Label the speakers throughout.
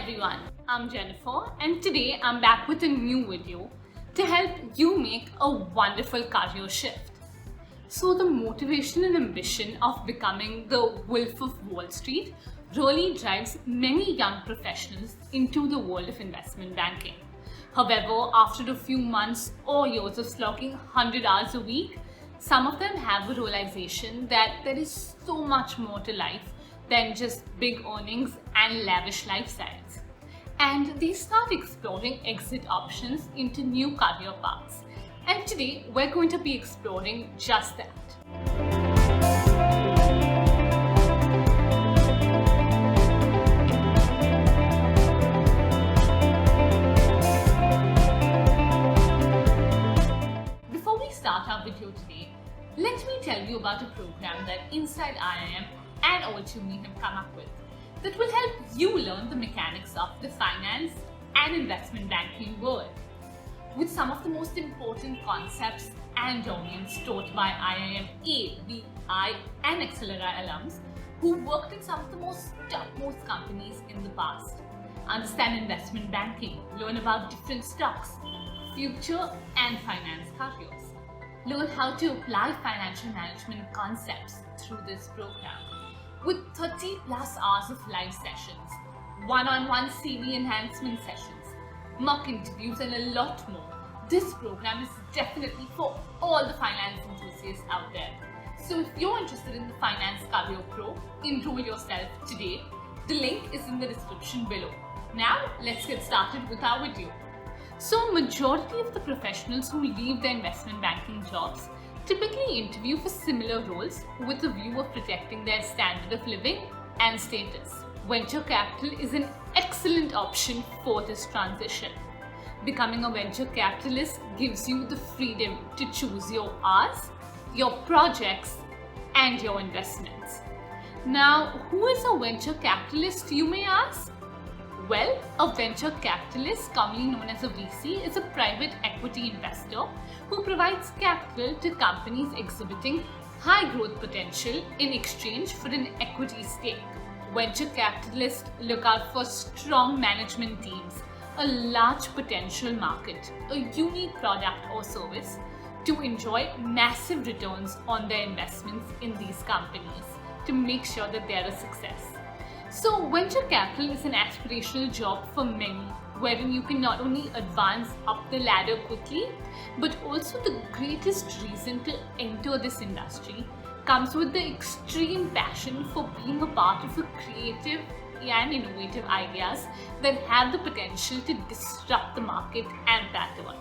Speaker 1: everyone, I'm Jennifer and today I'm back with a new video to help you make a wonderful career shift. So the motivation and ambition of becoming the Wolf of Wall Street really drives many young professionals into the world of investment banking. However, after a few months or years of slogging 100 hours a week, some of them have a realization that there is so much more to life than just big earnings and lavish lifestyles. And they start exploring exit options into new career paths. And today we're going to be exploring just that. Before we start our video today, let me tell you about a program that Inside IIM and All2Me have come up with that will help you learn the mechanics of the finance and investment banking world, with some of the most important concepts and domains taught by IIM A, B, I and Accelera alums who worked in some of the topmost companies in the past. Understand investment banking, learn about different stocks, future and finance careers. Learn how to apply financial management concepts through this program. With 30 plus hours of live sessions, one-on-one CV enhancement sessions, mock interviews and a lot more, this program is definitely for all the finance enthusiasts out there. So if you're interested in the Finance Career Pro, enroll yourself today. The link is in the description below. Now let's get started with our video. So majority of the professionals who leave their investment banking jobs typically interview for similar roles with a view of protecting their standard of living and status. Venture capital is an excellent option for this transition. Becoming a venture capitalist gives you the freedom to choose your hours, your projects, and your investments. Now, who is a venture capitalist, you may ask? Well, a venture capitalist, commonly known as a VC, is a private equity investor who provides capital to companies exhibiting high growth potential in exchange for an equity stake. Venture capitalists look out for strong management teams, a large potential market, a unique product or service to enjoy massive returns on their investments in these companies to make sure that they are a success. So venture capital is an aspirational job for many, wherein you can not only advance up the ladder quickly, but also the greatest reason to enter this industry comes with the extreme passion for being a part of a creative and innovative ideas that have the potential to disrupt the market and pattern.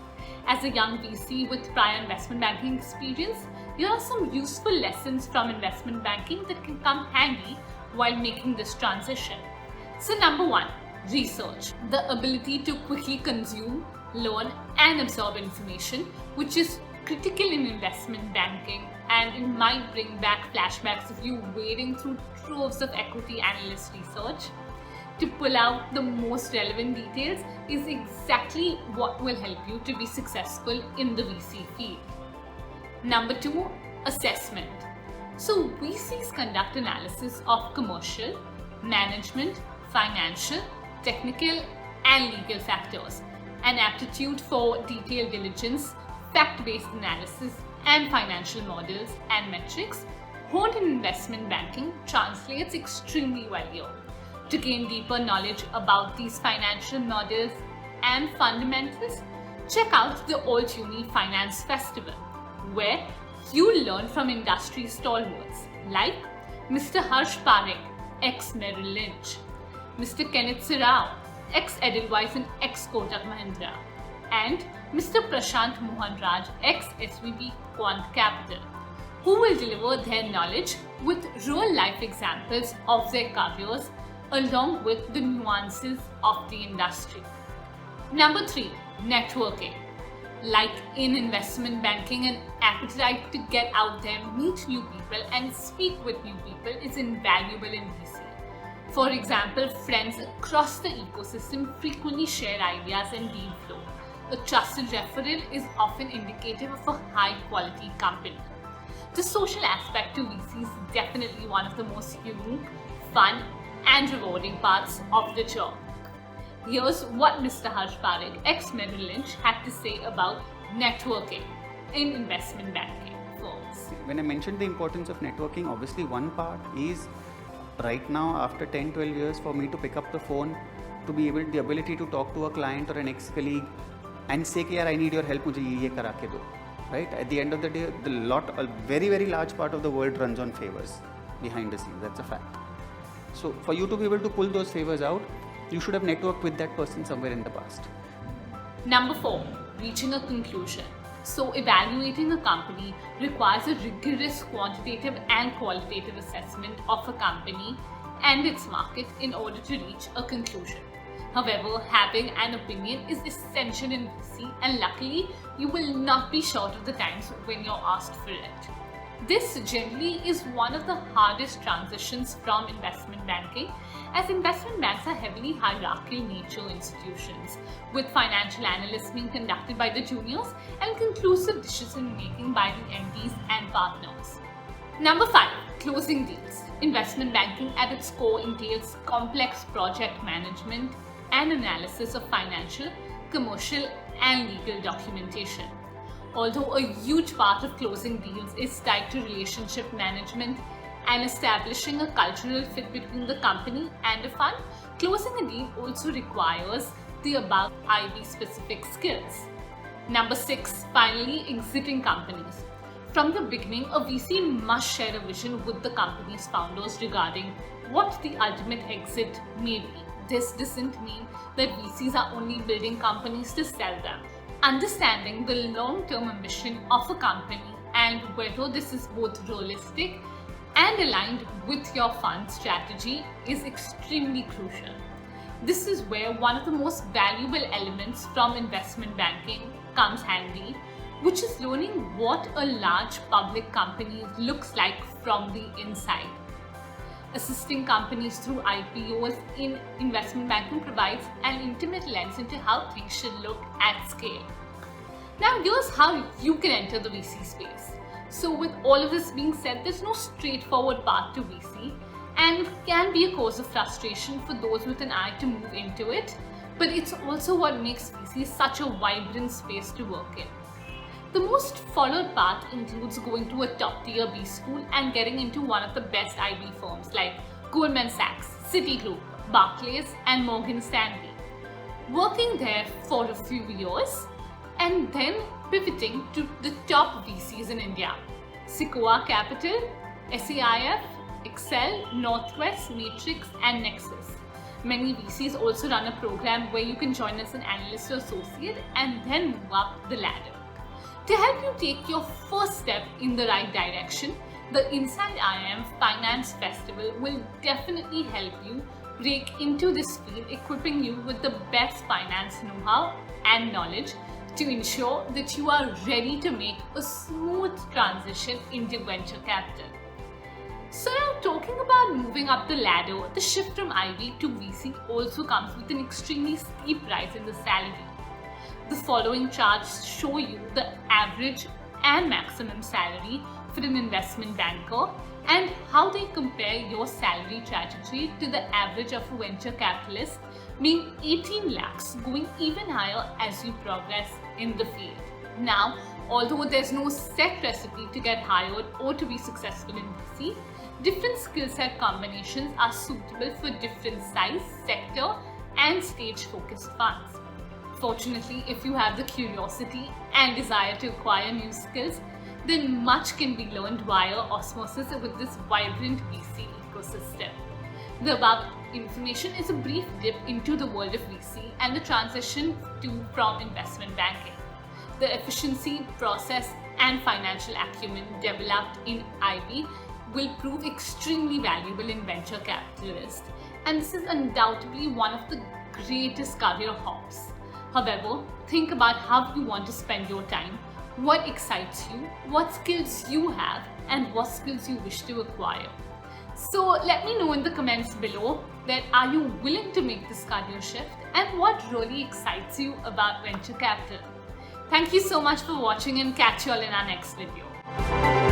Speaker 1: As a young VC with prior investment banking experience, here are some useful lessons from investment banking that can come handy while making this transition. So number one, research. The ability to quickly consume, learn and absorb information, which is critical in investment banking, and it might bring back flashbacks of you wading through troves of equity analyst research to pull out the most relevant details is exactly what will help you to be successful in the VC field. Number two, assessment. So VCs conduct analysis of commercial, management, financial, technical and legal factors, an aptitude for detailed diligence, fact-based analysis and financial models and metrics honed in investment banking translates extremely well here. To gain deeper knowledge about these financial models and fundamentals, check out the All2Me Finance Festival, where you learn from industry stalwarts like Mr. Harsh Parekh, ex-Merrill Lynch, Mr. Kenneth Sirao, ex-Edelweiss and ex-Kotak Mahindra, and Mr. Prashant Mohan Raj, ex-SVB Quant Capital, who will deliver their knowledge with real-life examples of their careers along with the nuances of the industry. Number three, networking. Like in investment banking, an appetite to get out there, meet new people and speak with new people is invaluable in VC. For example, friends across the ecosystem frequently share ideas and deal flow. A trusted referral is often indicative of a high quality company. The social aspect to VC is definitely one of the most unique, fun and rewarding parts of the job. Here's what Mr. Harsh Parekh, ex-Merrill Lynch, had to say about networking in investment banking firms.
Speaker 2: When I mentioned the importance of networking, obviously one part is right now after 10-12 years for me to pick up the phone, to be able the ability to talk to a client or an ex-colleague and say, yaar, I need your help, mujhe ye kara ke do. Right? At the end of the day, a very large part of the world runs on favors behind the scenes. That's a fact. So for you to be able to pull those favors out, you should have networked with that person somewhere in the past.
Speaker 1: Number 4, reaching a conclusion. So evaluating a company requires a rigorous quantitative and qualitative assessment of a company and its market in order to reach a conclusion. However, having an opinion is essential in VC, and luckily you will not be short of the times when you're asked for it. This generally is one of the hardest transitions from investment banking, as investment banks are heavily hierarchical nature institutions, with financial analysts being conducted by the juniors and conclusive decision making by the MDs and partners. Number 5, closing deals. Investment banking at its core entails complex project management and analysis of financial, commercial, and legal documentation. Although a huge part of closing deals is tied to relationship management and establishing a cultural fit between the company and a fund, closing a deal also requires the above IB specific skills. Number 6, finally, exiting companies. From the beginning, a VC must share a vision with the company's founders regarding what the ultimate exit may be. This doesn't mean that VCs are only building companies to sell them. Understanding the long-term ambition of a company and whether this is both realistic and aligned with your fund strategy is extremely crucial. This is where one of the most valuable elements from investment banking comes handy, which is learning what a large public company looks like from the inside. Assisting companies through IPOs in investment banking provides an intimate lens into how things should look at scale. Now here's how you can enter the VC space. So with all of this being said, there's no straightforward path to VC, and it can be a cause of frustration for those with an eye to move into it, but it's also what makes VC such a vibrant space to work in. The most followed path includes going to a top tier B school and getting into one of the best IB firms like Goldman Sachs, Citigroup, Barclays, and Morgan Stanley. Working there for a few years and then pivoting to the top VCs in India: Sequoia Capital, SAIF, Excel, Northwest, Matrix, and Nexus. Many VCs also run a program where you can join as an analyst or associate and then move up the ladder. To help you take your first step in the right direction, the Inside IIM Finance Festival will definitely help you break into this field, equipping you with the best finance know-how and knowledge to ensure that you are ready to make a smooth transition into venture capital. So now, talking about moving up the ladder, the shift from IB to VC also comes with an extremely steep rise in the salary. The following charts show you the average and maximum salary for an investment banker and how they compare your salary trajectory to the average of a venture capitalist, being 18 lakhs, going even higher as you progress in the field. Now, although there's no set recipe to get hired or to be successful in VC, different skill set combinations are suitable for different size, sector, and stage focused funds. Fortunately, if you have the curiosity and desire to acquire new skills, then much can be learned via osmosis with this vibrant VC ecosystem. The above information is a brief dip into the world of VC and the transition from investment banking. The efficiency, process, and financial acumen developed in IB will prove extremely valuable in venture capitalists, and this is undoubtedly one of the greatest career hops. However, think about how you want to spend your time, what excites you, what skills you have, and what skills you wish to acquire. So let me know in the comments below that are you willing to make this career shift and what really excites you about venture capital. Thank you so much for watching, and catch you all in our next video.